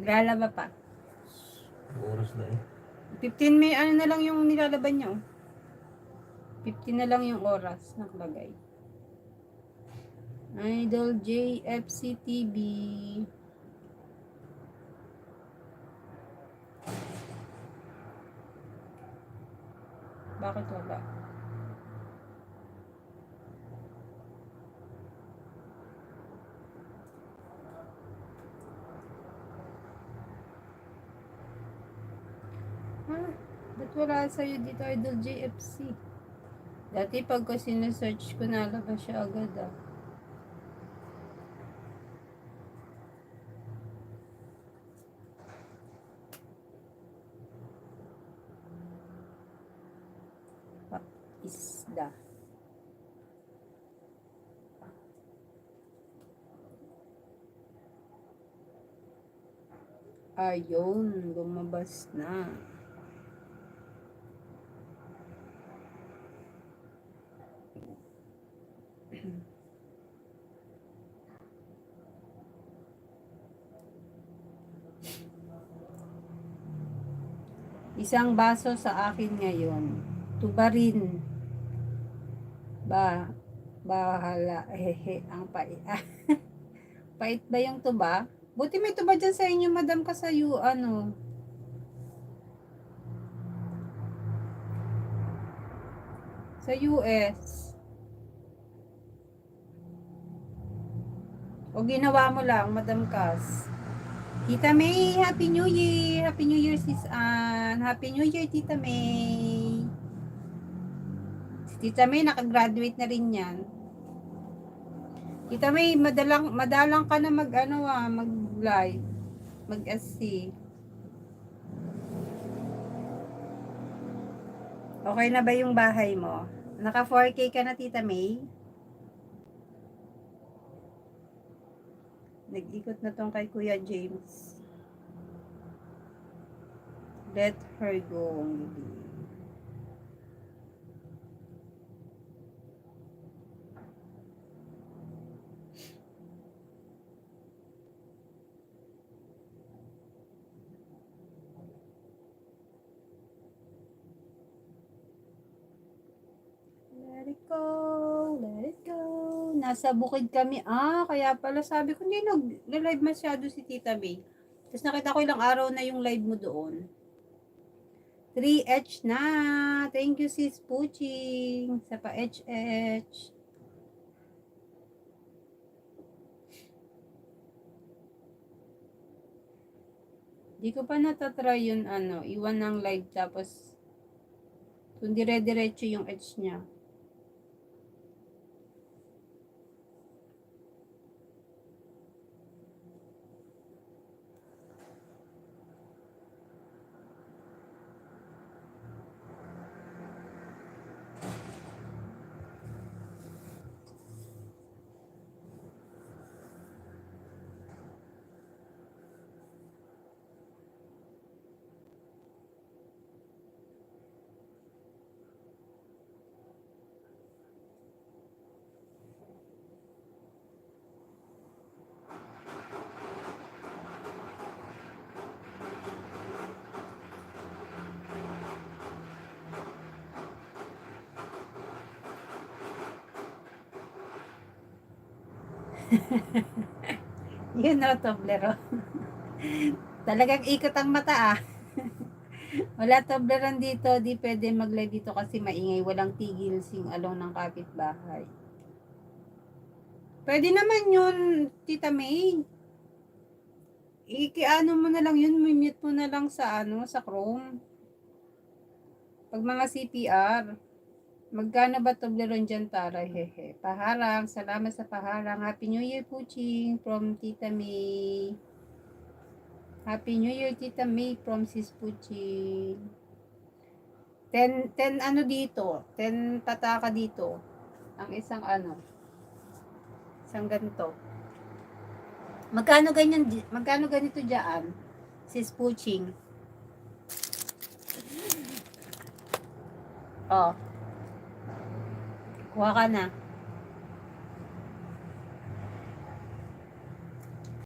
Naglalaba pa. Oras na eh. 15 may ano na lang yung nilalaban niya. 15 na lang yung oras nakalagay. Idol JFC TV. Bakit wala? Ba't wala sa'yo dito, Idol JFC? Dati pagka sinesearch ko, nalabas siya agad ah. Isda. Ayun, lumabas na. Isang baso sa akin ngayon. Tubarin. Bahala. Hehe, ang pait. Pait ba yung tuba? Buti may tuba dyan sa inyo, madam, ka sa ano. Sa US. O ginawa mo lang, Madam Cas. Tita May, Happy New Year! Happy New Year, sis Ann. Happy New Year, Tita May. Si Tita May, nakagraduate na rin yan. Tita May, madalang ka na mag-live. Mag-SC. Okay na ba yung bahay mo? Naka 4K ka na, Tita May? Nag-ikot na tong kay Kuya James. Let her go. Let it go, let it go. Nasa bukid kami. Kaya pala sabi ko, hindi nag-live masyado si Tita May. Tapos nakita ko ilang araw na yung live mo doon. 3H na. Thank you, sis Puching. Sa pa-HH. Di ko pa natatry yun, iwan ng live tapos kung dire-diretso yung H niya. Yun o, Toblerone. Talagang ikot ang mata Wala Toblerone dito, di pwede mag-live dito kasi maingay, walang tigil sing along ng kapitbahay. Pwede naman yun, Tita May. Ikiano mo na lang yun, mute mo na lang sa sa Chrome. Pag mga CPR. Magkano ba Toblerone dyan, Tara? Hehe. Paharang. Salamat sa paharang. Happy New Year, Puching. From Tita May. Happy New Year, Tita May. From Sis Puching. 10 dito. 10 pataka dito. Ang isang Isang ganito. Magkano ganito dyan? Sis Puching. Oh. Kuha ka na.